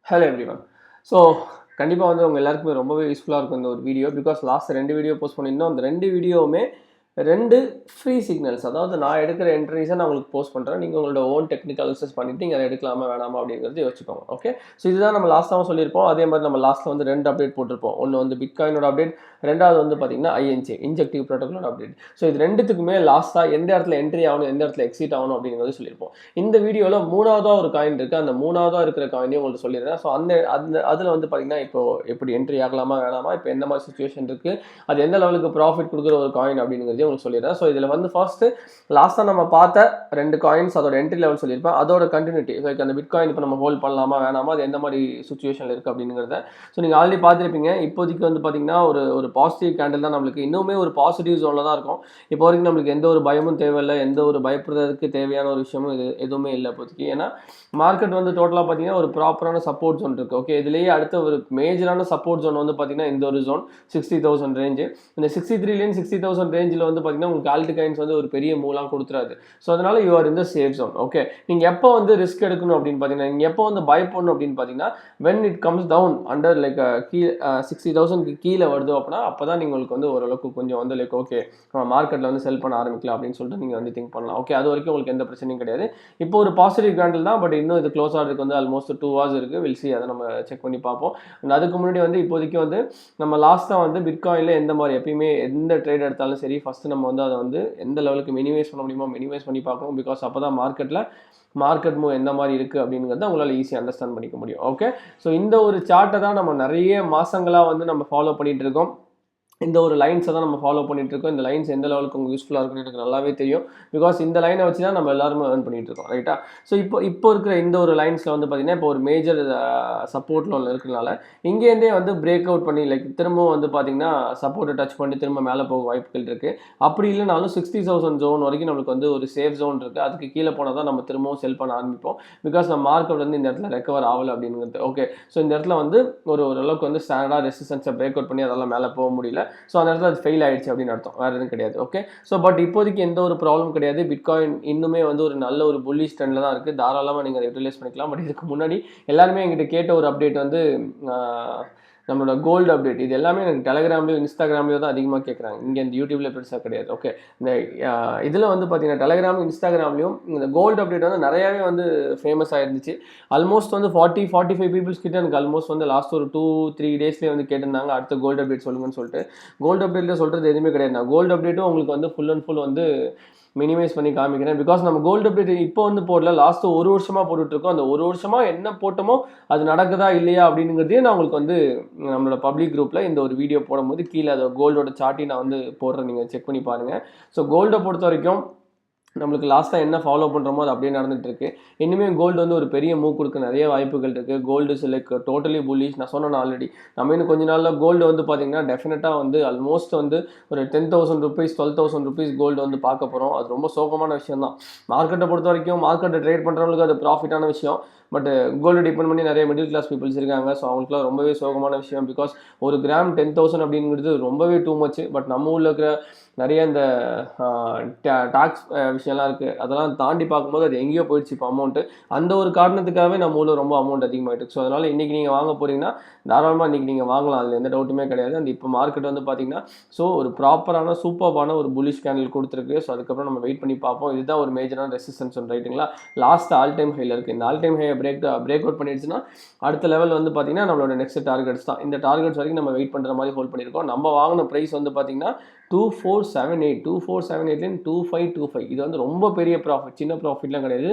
Hello everyone. So கண்டிப்பாக வந்து உங்கள் எல்லாருக்குமே ரொம்பவே யூஸ்ஃபுல்லாக இருக்கும் இந்த ஒரு video. Because last 2 video post பண்ணியிருந்தோம். அந்த 2 வீடியோவுமே 2 ஃப்ரீ சிக்னல்ஸ். அதாவது நான் எடுக்கிற என்ட்ரிஸை நான் உங்களுக்கு போஸ்ட் பண்ணுறேன். நீங்கள் உங்களோட ஓன் டெக்னிக்கல் அனாலிசிஸ் பண்ணிவிட்டு நீங்கள் அதை எடுக்கலாமா வேணாமா அப்படிங்கிறது யோசிச்சுக்கோங்க. ஓகே, ஸோ இதுதான் நம்ம லாஸ்ட்டாகவும் சொல்லியிருப்போம். அதே மாதிரி நம்ம லாஸ்ட்டில் வந்து 2 அப்டேட் போட்டிருப்போம். ஒன்று வந்து பிட்காயினோட அப்டேட், ரெண்டாவது வந்து பார்த்தீங்கன்னா ஐஎன்சி இன்ஜெக்டிவ் ப்ரோட்டோகாலோட அப்டேட். ஸோ இது ரெண்டுத்துக்குமே லாஸ்ட்டாக எந்த இடத்துல என்ட்ரி ஆகணும், எந்த இடத்துல எக்ஸிட் ஆகணும் அப்படிங்கிறது சொல்லியிருப்போம். இந்த வீடியோவில் மூணாவதாக ஒரு காயின் இருக்குது. அந்த மூணாவதாக இருக்கிற காயினையும் உங்களுக்கு சொல்லிடுறேன். ஸோ அந்த அதில் வந்து பார்த்தீங்கன்னா இப்போ எப்படி என்ட்ரி ஆகலாமா வேணாமா, இப்போ எந்த மாதிரி சுச்சுவேஷன் இருக்குது, அது எந்த லெவலுக்கு ப்ராஃபிட் கொடுக்குற ஒரு காயின் அப்படிங்கிறதையும் உங்களுக்கு சொல்லிடுறேன். ஸோ இதில் வந்து ஃபர்ஸ்ட்டு லாஸ்ட்டாக நம்ம பார்த்த 2 காயின்ஸ் அதோட என்ட்ரி லெவல் சொல்லியிருப்பேன். அதோட கண்டினியூட்டி, ஸோ அந்த பிட்காயின் இப்போ நம்ம ஹோல்ட் பண்ணலாமா வேணாமா, அது எந்த மாதிரி சுச்சுவேஷனில் இருக்குது அப்படிங்கிறத ஸோ நீங்கள் ஆல்ரெடி பார்த்துருப்பீங்க. இப்போதைக்கு வந்து பார்த்தீங்கன்னா ஒரு பாசிட்டிவ் கேண்டில் தான் நம்மளுக்கு இன்னுமே ஒரு பாசிட்டிவ் ஜோனில் தான் இருக்கும். இப்போ வரைக்கும் நம்மளுக்கு எந்த ஒரு பயமும் தேவையில்லை, எந்த ஒரு பயப்படுறதுக்கு தேவையான ஒரு விஷயமும் எதுவுமே இல்லை இப்போதைக்கு. ஏன்னா மார்க்கெட் வந்து டோட்டலாக பார்த்தீங்கன்னா ஒரு ப்ராப்பரான சப்போர்ட் ஜோன் இருக்குது. ஓகே, இதுலேயே அடுத்த ஒரு மேஜரான சப்போர்ட் ஜோன் வந்து பார்த்தீங்கன்னா இந்த ஒரு ஜோன் 60,000 ரேஞ்சு. இந்த 63லேருந்து 60,000 ரேஞ்சில் வந்து பார்த்தீங்கன்னா உங்களுக்கு ஆல்ட் காயின்ஸ் வந்து ஒரு பெரிய மூவ்லாம் கொடுத்துறாது. ஸோ அதனால யூ ஆர் இந்த சேஃப் ஜோன். ஓகே, நீங்கள் எப்போ வந்து ரிஸ்க் எடுக்கணும் அப்படின்னு பார்த்தீங்கன்னா, நீங்கள் எப்போ வந்து பயப்படணும் அப்படின்னு பார்த்தீங்கன்னா, when it comes down under like 60,000க்கு கீழே வருது அப்படின்னா அப்போ தான் உங்களுக்கு வந்து ஓரளவுக்கு கொஞ்சம் வந்து லைக் ஓகே மார்க்கெட்டில் வந்து செல் பண்ண ஆரம்பிக்கலாம் அப்படின்னு சொல்லிட்டு நீங்கள் வந்து திங்க் பண்ணலாம். ஓகே, அது வரைக்கும் உங்களுக்கு எந்த பிரச்சனையும் கிடையாது. இப்போ ஒரு பாசிட்டிவ் கேண்டில் தான், பட் இன்னும் இது க்ளோஸ் ஆகிறதுக்கு வந்து ஆல்மோஸ்ட் 2 hours இருக்குது. வில் சி, அதை நம்ம செக் பண்ணி பார்ப்போம். அண்ட் அதுக்கு முன்னாடி வந்து இப்போதைக்கு வந்து நம்ம லாஸ்ட்டாக வந்து பிட்காயினில் எந்த மாதிரி எப்பயுமே எந்த ட்ரேட் எடுத்தாலும் சரி, ஃபஸ்ட்டு நம்ம வந்து அதை வந்து எந்த லெவலுக்கு மினிமைஸ் பண்ண முடியுமோ மினிமைஸ் பண்ணி பார்க்கணும். பிகாஸ் அப்போ தான் மார்க்கெட் மூவ் எந்த மாதிரி இருக்குது அப்படிங்கிறத உங்களால் ஈஸியாக அண்டர்ஸ்டாண்ட் பண்ணிக்க முடியும். ஓகே, ஸோ இந்த ஒரு சார்ட்டை தான் நம்ம நிறைய மாதங்களாக வந்து நம்ம ஃபாலோ பண்ணிகிட்டு இருக்கோம். இந்த ஒரு லைன்ஸை தான் நம்ம ஃபாலோ பண்ணிட்டு இருக்கோம். இந்த லைன்ஸ் எந்த லெவலுக்கு உங்களுக்கு யூஸ்ஃபுல்லாக இருக்குன்னு எனக்கு நல்லாவே தெரியும். பிகாஸ் இந்த லைனை வச்சு தான் நம்ம எல்லாருமே ஏர்ன் பண்ணிட்டு இருக்கோம், ரைட்டா? ஸோ இப்போ இருக்கிற இந்த ஒரு லைன்ஸில் வந்து பார்த்தீங்கன்னா இப்போ ஒரு மேஜர் சப்போர்ட் லோனில் இருக்கிறனால இங்கேருந்தே வந்து பிரேக் அவுட் பண்ணி லைக் திரும்பவும் வந்து பார்த்தீங்கன்னா சப்போர்ட்டை டச் பண்ணி திரும்ப மேலே போக வாய்ப்புகள் இருக்குது. அப்படி இல்லைனாலும் 60,000 ஜோன் வரைக்கும் நம்மளுக்கு வந்து ஒரு சேஃப் ஜோன் இருக்குது. அதுக்கு கீழே போனால் தான் நம்ம திரும்பவும் செல் பண்ண ஆரம்பிப்போம். பிகாஸ் நம்ம மார்க்கெட் வந்து இந்த இடத்துல ரெக்கவர் ஆகலை அப்படிங்கிறது. ஓகே, ஸோ இந்த இடத்துல வந்து ஓரளவுக்கு வந்து ஸ்டாண்டர்டாக ரெசிஸ்டன்ஸை பிரேக் அவுட் பண்ணி அதெல்லாம் மேலே போக முடியல. ஸோ அந்த இடத்துல அது ஃபெயில் ஆயிடுச்சு அப்படின்னு அர்த்தம், வேறு எதுவும் கிடையாது. ஓகே, ஸோ பட் இப்போதைக்கு எந்த ஒரு ப்ராப்ளம் கிடையாது. பிட்காயின் இன்னுமே வந்து ஒரு நல்ல ஒரு புல்லிஷ் ட்ரெண்டில் தான் இருக்குது. தாராளமாக நீங்கள் அதை யூட்டிலைஸ் பண்ணிக்கலாம். பட் இதுக்கு முன்னாடி எல்லாருமே எங்கிட்ட கேட்ட ஒரு அப்டேட் வந்து நம்மளோட கோல்டு அப்டேட். இது எல்லாமே எனக்கு டெலகிராம்லேயும் இன்ஸ்டாகிராம்லேயும் தான் அதிகமாக கேட்குறாங்க. இங்கே இந்த யூடியூப்ல பெருசாக கிடையாது. ஓகே, இந்த இதில் வந்து பார்த்தீங்கன்னா டெலகிராம் இன்ஸ்டாகிராம்லேயும் இந்த கோல்டு அப்டேட் வந்து நிறையாவே வந்து ஃபேமஸ் ஆயிருந்துச்சு. ஆல்மோஸ்ட் வந்து 45 பீப்புள்ஸ் கிட்ட எனக்கு ஆல்மோஸ்ட் வந்து லாஸ்ட் ஒரு 2-3 டேஸ்லேயே வந்து கேட்டிருந்தாங்க அடுத்த கோல்டு அப்டேட் சொல்லுங்கன்னு சொல்லிட்டு. கோல்டு அப்டேட்டில் சொல்கிறது எதுவுமே கிடையாது. நான் கோல்டு அப்டேட்டும் உங்களுக்கு வந்து ஃபுல் அண்ட் ஃபுல் வந்து மினிமைஸ் பண்ணி காமிக்கிறேன். பிகாஸ் நம்ம கோல்டு அப்டேட் இப்போ வந்து போடல, லாஸ்ட் ஒரு வருஷமாக போட்டுட்ருக்கோம். அந்த ஒரு வருஷமாக என்ன போட்டோமோ அது நடக்குதா இல்லையா அப்படிங்கிறதையும் நான் உங்களுக்கு வந்து நம்மளோட பப்ளிக் குரூப்பில் இந்த ஒரு வீடியோ போடும்போது கீழே அதை கோல்டோட சார்ட்டையும் நான் வந்து போடுறேன், நீங்கள் செக் பண்ணி பாருங்கள். ஸோ கோல்டை பொறுத்த வரைக்கும் நம்மளுக்கு லாஸ்ட்டாக என்ன ஃபாலோ பண்ணுறோமோ அது அப்படியே நடந்துகிட்டு இருக்கு. இனிமேல் கோல்டு வந்து ஒரு பெரிய மூவ் கொடுக்க நிறைய வாய்ப்புகள் இருக்குது. Gold like totally bullish. நான் சொன்னேன் ஆல்ரெடி, நம்ம இன்னும் கொஞ்ச நாளில் கோல்டு வந்து பார்த்தீங்கன்னா டெஃபினட்டாக வந்து ஆல்மோஸ்ட் வந்து ஒரு 10,000 rupees 12,000 rupees கோல்டு வந்து பார்க்க போகிறோம். அது ரொம்ப சோகமான விஷயம் தான். மார்க்கெட்டை பொறுத்த வரைக்கும் மார்க்கெட்டை ட்ரேட் பண்ணுறவங்களுக்கு அது ப்ராஃபிட்டான விஷயம். பட் கோல்டு டிபெண்ட் பண்ணி நிறைய மிடில் கிளாஸ் பீப்புள்ஸ் இருக்காங்க. ஸோ அவங்களுக்குலாம் ரொம்பவே சோகமான விஷயம். பிகாஸ் ஒரு கிராம் 10,000 அப்படிங்கிறது ரொம்பவே டூ மச். பட் நம்ம ஊரில் இருக்கிற நிறைய இந்த டாக்ஸ் விஷயம்லாம் இருக்குது, அதெல்லாம் தாண்டி பார்க்கும்போது அது எங்கேயோ போயிடுச்சு இப்போ அமௌண்ட்டு. அந்த ஒரு காரணத்துக்காகவே நம்ம ஊரில் ரொம்ப அமௌண்ட் அதிகமாகிட்டு. ஸோ அதனால் இன்றைக்கி நீங்கள் வாங்க போகிறீங்கன்னா தாராளமாக இன்றைக்கி நீங்கள் வாங்கலாம், அதில் எந்த டவுட்டுமே கிடையாது. அந்த இப்போ மார்க்கெட் வந்து பார்த்திங்கன்னா ஸோ ஒரு ப்ராப்பரான சூப்பர்பான ஒரு புல்லிஷ் கேண்டில் கொடுத்துருக்கு. ஸோ அதுக்கப்புறம் நம்ம வெயிட் பண்ணி பார்ப்போம். இதுதான் ஒரு மேஜரான ரெசிஸ்டன்ஸ் ஒன்று, ரைட்டுங்களா? லாஸ்ட் ஆல் டைம் ஹையில் இருக்குது. இந்த ஆல் டைம் ஹையை பிரேக் அவுட் பண்ணிடுச்சுன்னா அடுத்த லெவல் வந்து பார்த்திங்கன்னா நம்மளோட நெக்ஸ்ட் டார்கெட்ஸ் தான். இந்த டார்கெட்ஸ் வரைக்கும் நம்ம வெயிட் பண்ணுற மாதிரி ஹோல்ட் பண்ணியிருக்கோம். நம்ம வாங்கின ப்ரைஸ் வந்து பார்த்திங்கன்னா 2478 2525. இது வந்து ரொம்ப பெரிய ப்ராஃபிட், சின்ன ப்ராஃபிட்லாம் கிடையாது,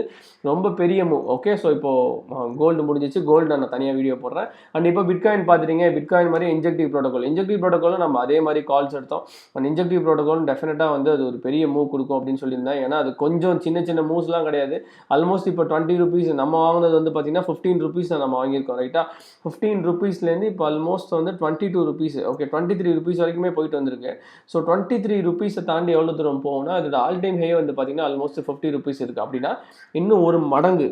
ரொம்ப பெரிய மூவ். ஓகே, ஸோ இப்போது கோல்டு முடிஞ்சிச்சு. கோல்டு நான் தனியாக வீடியோ போடுறேன். அண்ட் இப்போ பிட்காயின் பார்த்துட்டீங்க. பிட்காயின் மாதிரி இன்ஜெக்டிவ் ப்ரோட்டோகாலும் நம்ம அதே மாதிரி கால்ஸ் எடுத்தோம். அண்ட் இன்ஜெக்டிவ் ப்ரோட்டோகாலும் டெஃபினட்டாக வந்து அது ஒரு பெரிய மூவ் கொடுக்கும் அப்படின்னு சொல்லியிருந்தேன். ஏன்னா அது கொஞ்சம் சின்ன மூவ்ஸ்லாம் கிடையாது. ஆல்மோஸ்ட் இப்போ 20 rupees நம்ம வாங்கினது வந்து பார்த்தீங்கன்னா 15 rupees நம்ம வாங்கியிருக்கோம், ரைட்டா? 15 rupeesலேருந்து இப்போ ஆல்மோஸ்ட் வந்து 22 rupees, ஓகே 23 rupees வரைக்குமே போயிட்டு வந்திருக்கு. ஸோ 23 rupees தாண்டி எவ்வளோ தூரம் போகும்னா அதோட ஆல் டைம் ஹை வந்து பார்த்தீங்கன்னா ஆல்மோஸ்ட் 50 rupees இருக்குது. அப்படின்னா இன்னும் ஒரு மடங்கு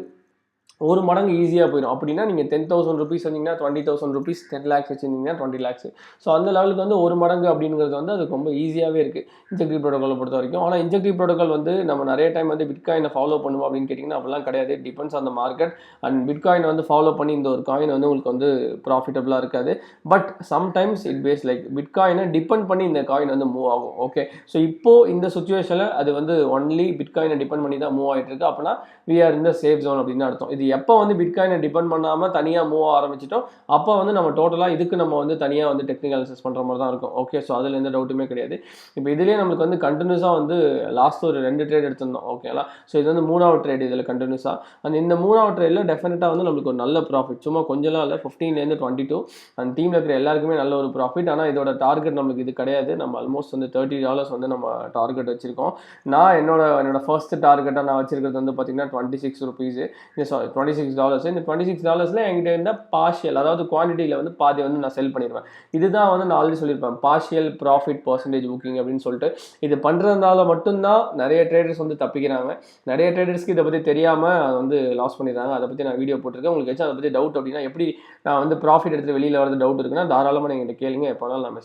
ஒரு மடங்கு ஈஸியாக போயிடும். அப்படின்னா நீங்கள் 10,000 ருபீஸ் வந்தீங்கன்னா 20,000 ருபீஸ், 10 லேக்ஸ் வச்சுருந்தீங்கன்னா 20 லேக்ஸ். ஸோ அந்த லெவலுக்கு வந்து ஒரு மடங்கு அப்படிங்கிறது வந்து அது ரொம்ப ஈஸியாகவே இருக்குது இன்ஜெக்டிவ் ப்ரோட்டோக்காலை பொறுத்த வரைக்கும். ஆனால் இன்ஜெக்டிவ் ப்ரோட்டோக்கால் வந்து நம்ம நிறைய டைம் வந்து பிட்காயினை ஃபாலோ பண்ணுவோம் அப்படின்னு கேட்டிங்கன்னா அப்படிலாம் கிடையாது. Depends on the market. And bitcoin வந்து ஃபாலோ பண்ணி இந்த ஒரு காயின் வந்து உங்களுக்கு வந்து ப்ராஃபிட்டபுளாக இருக்காது. But sometimes it pays like பிட்காயினை டிபெண்ட் பண்ணி இந்த காயின் வந்து மூவ் ஆகும். ஓகே, ஸோ இப்போது இந்த சுச்சுவேஷனில் அது வந்து ஒன்லி பிட்காயினை டிபெண்ட் பண்ணி தான் மூவ் ஆகிட்டு இருக்கு. அப்படின்னா வி ஆர் இந்த சேஃப் ஜோன் அப்படின்னு அர்த்தம். இது எப்போ வந்து பிட்காயினை டிபெண்ட் பண்ணாமல் தனியாக மூவ் ஆரம்பிச்சிட்டோம் அப்போ வந்து நம்ம டோட்டலாக இதுக்கு நம்ம வந்து தனியாக வந்து டெக்னிக்கல் அனாலிசிஸ் பண்ணுற மாதிரி தான் இருக்கும். ஓகே, ஸோ அதில் எந்த டவுட்டுமே கிடையாது. இப்போ இதுலேயே நம்மளுக்கு வந்து கண்டினியூஸாக வந்து லாஸ்ட் ஒரு 2 ட்ரேட் எடுத்திருந்தோம். ஓகேங்களா, ஸோ இது வந்து 3வது ட்ரேட் இதில் கண்டினியூஸாக. அந்த இந்த 3வது ட்ரேடில் டெஃபினட்டாக வந்து நம்மளுக்கு ஒரு நல்ல ப்ராஃபிட், சும்மா கொஞ்சம்லாம் இல்லை, 15லேருந்து 22 அந்த டீமில் இருக்கிற எல்லாருக்குமே நல்ல ஒரு ப்ராஃபிட். ஆனால் இதோட டார்கெட் நம்மளுக்கு இது கிடையாது. நம்ம ஆல்மோஸ்ட் வந்து $30 வந்து நம்ம டார்கெட் வச்சுருக்கோம். நான் என்னோட ஃபர்ஸ்ட் டார்கெட்டாக நான் வச்சிருக்கிறது வந்து பார்த்தீங்கன்னா $26 சாரி $26. இந்த $26 என்கிட்ட இருந்தால் பார்ஷியல், அதாவது குவான்டிட்டியில் வந்து பாதி வந்து நான் செல் பண்ணிடுவேன். இதுதான் வந்து நான் ஆல்ரெடி சொல்லியிருப்பேன், பார்ஷியல் ப்ராஃபிட் பர்சன்டேஜ் புக்கிங் அப்படின்னு சொல்லிட்டு. இது பண்ணுறதுனால மட்டும்தான் நிறைய ட்ரேடர்ஸ் வந்து தப்பிக்கிறாங்க. நிறைய ட்ரேடர்ஸ்க்கு இதை பற்றி தெரியாமல் வந்து லாஸ் பண்ணிடுறாங்க. அதை பற்றி நான் வீடியோ போட்டிருக்கேன். உங்களுக்கு ஏதாச்சும் அதை பற்றி டவுட் அப்படின்னா, எப்படி நான் வந்து ப்ராஃபிட் எடுத்து வெளியில் வரது டவுட் இருக்குன்னா தாராளமாக நீங்கள் கேளுங்க. எப்போனாலும் நான்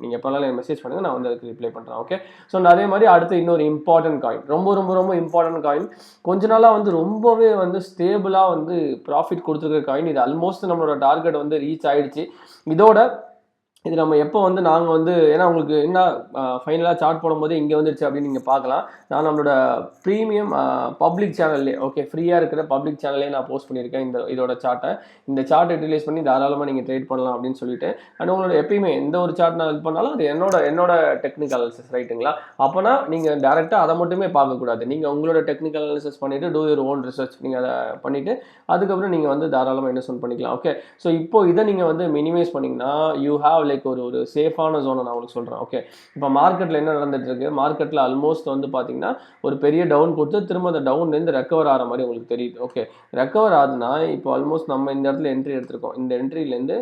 நீங்கள் எப்போனாலும் எனக்கு மெசேஜ் பண்ணுங்கள், நான் வந்து அதுக்கு ரிப்ளை பண்ணுறேன். ஓகே, ஸோ அதே மாதிரி அடுத்து இன்னொரு இம்பார்ட்டன்ட் காயின், ரொம்ப ரொம்ப ரொம்ப இம்பார்ட்டன்ட் காயின், கொஞ்ச நாளாக வந்து ரொம்பவே வந்து ஸ்டேபிளாக வந்து ப்ராஃபிட் கொடுத்துருக்க காயின். இது ஆல்மோஸ்ட் நம்மளோட டார்கெட் வந்து ரீச் ஆகிடுச்சு. இது நம்ம எப்போ வந்து நாங்கள் வந்து, ஏன்னா உங்களுக்கு என்ன ஃபைனலாக சார்ட் போடும்போது இங்கே வந்துடுச்சு அப்படின்னு நீங்கள் பார்க்கலாம். நான் நம்மளோட ப்ரீமியம் பப்ளிக் சேனல்லே, ஓகே, ஃப்ரீயாக இருக்கிற பப்ளிக் சேனல்லே நான் போஸ்ட் பண்ணியிருக்கேன் இதோட சார்ட்டை. இந்த சார்ட்டை யூட்டிலைஸ் பண்ணி தாராளமாக நீங்கள் ட்ரேட் பண்ணலாம் அப்படின்னு சொல்லிட்டு. அண்ட் உங்களோட எப்பயுமே எந்த ஒரு சார்ட் நான் இது பண்ணாலும் அது என்னோட டெக்னிக்கல் அனாலிசிஸ், ரைட்டுங்களா? அப்போனா நீங்கள் டேரெக்டாக அதை மட்டுமே பார்க்கக்கூடாது. நீங்கள் உங்களோட டெக்னிக்கல் அனாலிசிஸ் பண்ணிவிட்டு டூ யுவர் ஓன் ரிசர்ச் நீங்கள் அதை பண்ணிவிட்டு அதுக்கப்புறம் நீங்கள் வந்து தாராளமாக இன்வெஸ்ட்மெண்ட் பண்ணிக்கலாம். ஓகே, ஸோ இப்போ இதை நீங்கள் வந்து மினிமைஸ் பண்ணிங்கன்னா யூ ஹாவ் லைக் ஒரு சேஃபான ஜோனை நான் உங்களுக்கு சொல்கிறேன். ஓகே, இப்போ மார்க்கெட்டில் என்ன நடந்துட்டு இருக்கு, மார்க்கெட்டில் ஆல்மோஸ்ட் வந்து பார்த்தீங்கன்னா ஒரு பெரிய டவுன் கொடுத்து திரும்ப அந்த டவுன்லேருந்து ரெக்கவர் ஆகிற மாதிரி உங்களுக்கு தெரியுது. ஓகே, ரெக்கவர் ஆகுதுன்னா இப்போ ஆல்மோஸ்ட் நம்ம இந்த இடத்துல என்ட்ரி எடுத்திருக்கோம். இந்த என்ட்ரிலேருந்து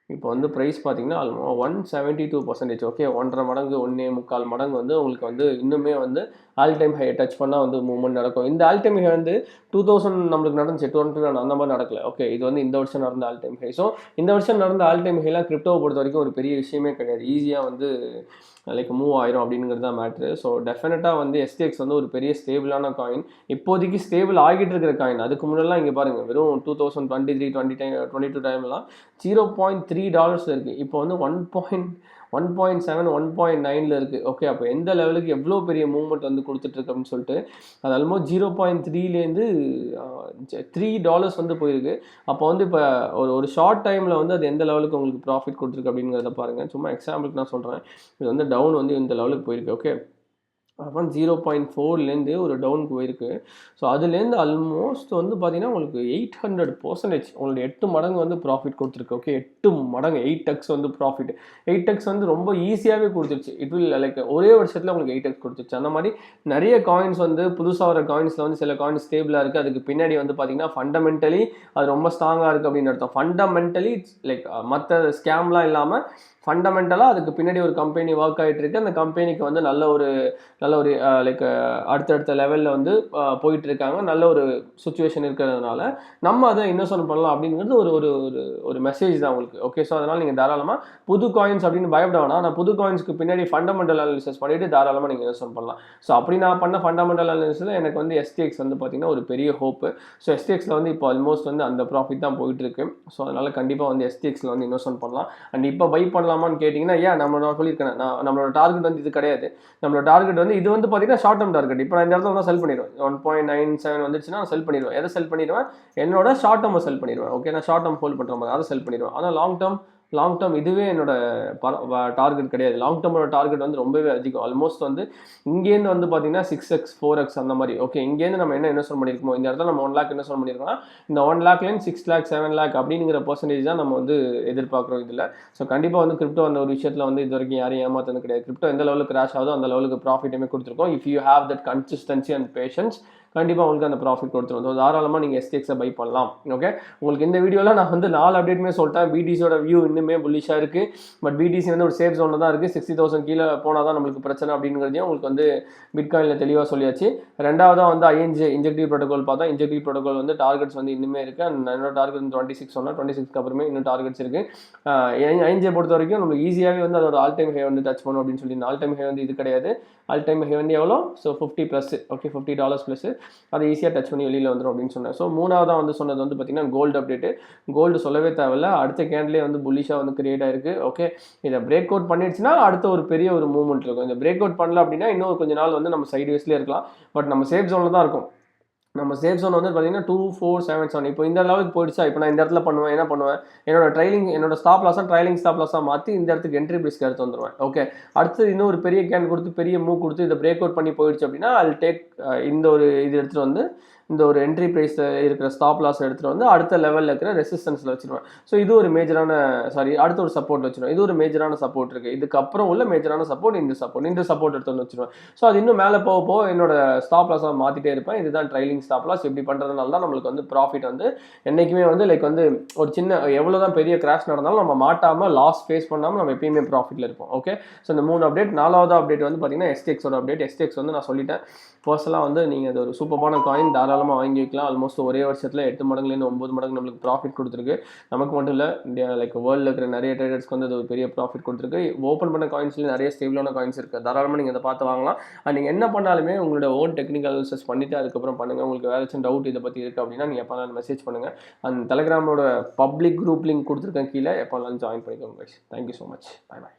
இப்போ வந்து ப்ரைஸ் பார்த்தீங்கன்னா ஆல்மோஸ்ட் 172%. ஓகே, 1.5 மடங்கு 1.25 மடங்கு வந்து உங்களுக்கு வந்து இன்னுமே வந்து ஆல் டைம் ஹை டச் பண்ணால் வந்து மூவ்மெண்ட் நடக்கும். இந்த ஆல் டைம் ஹை வந்து 2000 நம்மளுக்கு நடந்துச்சு, 2021 அந்த மாதிரி நடக்கல. ஓகே, இது வந்து இந்த வருஷம் நடந்த ஆல் டைம் ஹை. ஸோ இந்த வருஷம் நடந்த ஆல் டைம் ஹைலாம் கிரிப்டோவை பொறுத்த வரைக்கும் ஒரு பெரிய விஷயமே கிடையாது. ஈஸியாக வந்து லைக் மூவ் ஆயிரும் அப்படிங்கிறது தான் மேட்ரு. ஸோ டெஃபினட்டாக வந்து STX வந்து ஒரு பெரிய ஸ்டேபிளான காயின், இப்போதைக்கு ஸ்டேபிள் ஆகிட்டு இருக்கிற காயின். அதுக்கு முன்னெல்லாம் இங்கே பாருங்கள், வெறும் 2023 22 டைம்லாம் $0.3 இருக்குது. இப்போ வந்து 1.7 1.9 இருக்குது. ஓகே, அப்போ எந்த லெவலுக்கு எவ்வளோ பெரிய மூவ்மெண்ட் வந்து கொடுத்துட்ருக்கு அப்படின்னு சொல்லிட்டு. அது ஆல்மோஸ்ட் 0.3லேருந்து $3 வந்து போயிருக்கு. அப்போ வந்து இப்போ ஒரு ஷார்ட் டைமில் வந்து அது எந்த லெவலுக்கு உங்களுக்கு ப்ராஃபிட் கொடுத்துருக்கு அப்படிங்கிறத பாருங்கள். சும்மா எக்ஸாம்பிளுக்கு நான் சொல்கிறேன், இது வந்து டவுன் வந்து இந்த லெவலுக்கு போயிருக்கு. ஓகே, அப்போ 0.4லேருந்து ஒரு டவுனுக்கு போயிருக்கு. ஸோ அதுலேருந்து ஆல்மோஸ்ட் வந்து பார்த்தீங்கன்னா உங்களுக்கு 800% உங்களுக்கு 8 மடங்கு வந்து ப்ராஃபிட் கொடுத்துருக்கு. ஓகே, 8 மடங்கு 8x வந்து ப்ராஃபிட். 8x வந்து ரொம்ப ஈஸியாகவே கொடுத்துருச்சு. இட் வில் லைக் ஒரே வருஷத்தில் உங்களுக்கு 8x கொடுத்துருச்சு. அந்த மாதிரி நிறைய காயின்ஸ் வந்து புதுசாக வர காயின்ஸில் வந்து சில காயின்ஸ் ஸ்டேபிளாக இருக்குது. அதுக்கு பின்னாடி வந்து பார்த்தீங்கன்னா ஃபண்டமெண்டலி அது ரொம்ப ஸ்ட்ராங்காக இருக்குது அப்படின்னு அர்த்தம். ஃபண்டமெண்டலி லைக் மற்ற ஸ்கேம்லாம் இல்லாமல் ஃபண்டமெண்டலாக அதுக்கு பின்னாடி ஒரு கம்பெனி ஒர்க் ஆகிட்டு இருக்கு. அந்த கம்பெனிக்கு வந்து நல்ல ஒரு லைக் அடுத்தடுத்த லெவலில் வந்து போயிட்டு இருக்காங்க. நல்ல ஒரு சுச்சுவேஷன் இருக்கிறதுனால நம்ம அதை இன்வெஸ்ட்மெண்ட் பண்ணலாம் அப்படிங்கிறது ஒரு மெசேஜ் தான் உங்களுக்கு. ஓகே, ஸோ அதனால் நீங்கள் தாராளமாக புது காயின்ஸ் அப்படின்னு பயப்பட வேணாம். நான் புது காயின்ஸ்க்கு பின்னாடி ஃபண்டமெண்டல் அனாலிசிஸ் பண்ணிவிட்டு தாராளமாக நீங்கள் இன்வெஸ்ட்மெண்ட் பண்ணலாம். ஸோ அப்படி நான் பண்ண ஃபண்டமெண்டல் அனாலிசிஸில் எனக்கு வந்து STX வந்து பார்த்திங்கன்னா ஒரு பெரிய ஹோப்பு. ஸோ STXல வந்து இப்போ ஆல்மோஸ்ட் வந்து அந்த ப்ராஃபிட் தான் போயிட்டுருக்கு. ஸோ அதனால் கண்டிப்பாக வந்து STXல வந்து இன்வெஸ்ட்மெண்ட் பண்ணலாம். அண்ட் இப்போ பை பண்ணலாமான்னு கேட்டிங்கன்னா, நான் சொல்லியிருக்கேன், நம்மளோட டார்கெட் வந்து இது கிடையாது. நம்மளோட டார்கெட் வந்து இது வந்து பார்த்தீங்கன்னா ஷார்ட் டர்ம் டார்கெட். இப்போ நான் இந்த இடத்துல செல் பண்ணிடுவேன். 1.97 வந்துச்சுன்னா நான் செல் பண்ணிடுவேன். எதை செல் பண்ணிடுவேன்? என்னோட ஷார்ட் டர்மை செல் பண்ணிடுவேன். ஓகே, நான் ஷார்ட் டர்ம் ஹோல்ட் பண்ணுற மாதிரி அதை செல் பண்ணிடுவேன். ஆனால் லாங் டேர்ம் இதுவே என்னோட டார்கெட் கிடையாது. லாங் டேர்மோட டார்கெட் வந்து ரொம்பவே அதிகம். ஆல்மோஸ்ட் வந்து இங்கேருந்து வந்து பார்த்தீங்கன்னா 6x 4x அந்த மாதிரி. ஓகே, இங்கேருந்து நம்ம என்ன இன்வெஸ்ட் பண்ணியிருக்கோம், இந்த இடத்துல நம்ம 1 lakh இன்வெஸ்ட் பண்ணியிருக்கோம்னா இந்த 1 lakhலேருந்து 6 lakh 7 lakh அப்படிங்கிற பர்சன்டேஜ் தான் நம்ம வந்து எதிர்பார்க்குறோம் இதில். ஸோ கண்டிப்பாக வந்து கிரிப்டோ அந்த ஒரு விஷயத்தில் வந்து இது வரைக்கும் யாரையும் ஏமாத்தது கிடையாது. கிரிப்டோ எந்த லெவலுக்கு கிராஷ் ஆகுதோ அந்த லெவலுக்கு ப்ராஃபிட்டுமே கொடுத்துருக்கோம். If you have that consistency and patience, கண்டிப்பாக உங்களுக்கு அந்த ப்ராஃபிட் கொடுத்துரும். ஸோ தாராளமாக நீங்கள் எஸ்டிஎக்ஸை பை பண்ணலாம். ஓகே, உங்களுக்கு இந்த வீடியோவில் நான் வந்து 4 அப்டேட்டுமே சொல்லிட்டேன். பிடிசியோட வியூ இன்னுமே புல்லிஷாக இருக்குது. பட் பிடிசி வந்து ஒரு சேஃப் ஜோனில் தான் இருக்குது. 60,000 கீழே போனால் தான் நம்மளுக்கு பிரச்சனை அப்படிங்கிறதையும் உங்களுக்கு வந்து பிட்காயினில் தெளிவாக சொல்லியாச்சு. ரெண்டாவதாக வந்து ஐஎன்ஜே இன்ஜெக்டிவ் ப்ரோட்டோகால் பார்த்தா இன்ஜெக்டிவ் ப்ரோட்டோகால் வந்து டார்கெட்ஸ் வந்து இன்னுமே இருக்குது. அண்ட் என்னோட டார்கெட் 26 சொன்னால் 26க்கு அப்புறமே இன்னும் டார்கெட்ஸ் இருக்குது. ஐஎன்ஜே பொறுத்த வரைக்கும் நம்மளுக்கு ஈஸியாகவே வந்து அதோட ஆல் டைம் ஹை வந்து டச் பண்ணும் அப்படின்னு சொல்லி. ஆல் டைம் ஹை வந்து இது கிடையாது. ஆல் டைம் ஹை வந்து எவ்வளோ? ஸோ $50+. ஓகே, $50+. அதை ஈஸியாக டச் பண்ணி வெளியில் வந்துடும் அப்படின்னு சொன்னேன். ஸோ மூணாவதாக வந்து சொன்னது வந்து பார்த்தீங்கன்னா கோல்டு அப்டேட்டு. கோல்டு சொல்லவே தேவையில்ல, அடுத்த கேண்ட்லேயே வந்து புல்லிஷாக வந்து கிரியேட் ஆயிருக்கு. ஓகே, இதை பிரேக் அவுட் பண்ணிடுச்சுன்னா அடுத்த ஒரு பெரிய ஒரு மூவ்மெண்ட் இருக்கும். இந்த பிரேக் அவுட் பண்ணல அப்படின்னா இன்னும் கொஞ்சம் நாள் வந்து நம்ம சைடு வேஸ்லேயே இருக்கலாம். பட் நம்ம சேஃப் ஜோனில் தான் இருக்கும். நம்ம சேஃப் ஜோன் வந்து பார்த்தீங்கன்னா 2477. இப்போ இந்த லெவலுக்கு போயிடுச்சா, இப்போ நான் இந்த இடத்துல பண்ணுவேன், என்ன பண்ணுவேன், என்னோட ஸ்டாப் லாஸாக ட்ரைலிங் ஸ்டாப் லாஸாக மாற்றி இந்த இடத்துக்கு என்ட்ரி பிரிஸ்க்கு எடுத்து வந்துடுவேன். ஓகே, அடுத்து இன்னும் ஒரு பெரிய கேன் கொடுத்து பெரிய மூவ் கொடுத்து இதை பிரேக் அவுட் பண்ணி போயிடுச்சு அப்படின்னா அது டேக் இந்த ஒரு இது எடுத்துகிட்டு வந்து இந்த ஒரு என்ட்ரி ப்ரைஸ் இருக்கிற ஸ்டாப் லாஸ் எடுத்துகிட்டு வந்து அடுத்த லெவலில் இருக்கிற ரெசிஸ்டன்ஸில் வச்சுருவேன். ஸோ இது ஒரு மேஜரான அடுத்த ஒரு சப்போர்ட் வச்சுருவேன். இது ஒரு மேஜரான சப்போர்ட் இருக்குது. இதுக்கப்புறம் உள்ள மேஜரான சப்போர்ட் இந்த சப்போர்ட் எடுத்து வந்து வச்சுருவேன். ஸோ அது இன்னும் மேலே போக என்னோட ஸ்டாப் லாஸாக மாற்றிட்டே இருப்பேன். இதுதான் ட்ரைலிங் ஸ்டாப் லாஸ். இப்படி பண்ணுறதுனால தான் நம்மளுக்கு வந்து ப்ராஃபிட் வந்து என்றைக்குமே வந்து லைக் வந்து ஒரு சின்ன எவ்வளோ தான் பெரிய கிராஷ் நடந்தாலும் நம்ம மாட்டாமல் லாஸ் ஃபேஸ் பண்ணாமல் நம்ம எப்பயுமே ப்ராஃபிட்டில் இருப்போம். ஓகே, ஸோ இந்த 3 அப்டேட். 4வது அப்டேட் வந்து பார்த்தீங்கன்னா எஸ்டிஎக்ஸோட அப்டேட். எஸ்டிஎக்ஸ் வந்து நான் சொல்லிட்டேன், பர்சனலாக வந்து நீங்கள் அது ஒரு சூப்பரான காயின், தாராளமாக வாங்கி வைக்கலாம். ஆல்மோஸ்ட் ஒரே வருஷத்தில் 8 மடங்குலேருந்து 9 மடங்கு நம்மளுக்கு ப்ராஃபிட் கொடுத்துருக்கு. நமக்கு மட்டும் இல்லை, இந்தியா லைக் வேர்ல்டில் இருக்கிற நிறைய ட்ரேடர்ஸ்க்கு வந்து அது ஒரு பெரிய ப்ராஃபிட் கொடுத்துருக்கு. ஓப்பன் பண்ண காயின்ஸ்லேயும் நிறைய ஸ்டேபிளான காயின்ஸ் இருக்குது. தாராளமாக நீங்கள் அதை பார்த்து வாங்கலாம். நீங்கள் என்ன பண்ணாலுமே உங்களோட ஓன் டெக்னிக்கல் அனாலிசிஸ் பண்ணிவிட்டு அதுக்கப்புறம் பண்ணுங்கள். உங்களுக்கு வேறு ஏதாச்சும் டவுட் இதை பற்றி இருக்குது அப்படின்னா நீங்கள் எப்போ மெசேஜ் பண்ணுங்கள். அந்த டெலிகிராமோட பப்ளிக் குரூப் லிங்க் கொடுத்துருக்கேன் கீழே, எப்போ ஜாயின் பண்ணிக்கோங்க. Thank you so much. Bye bye.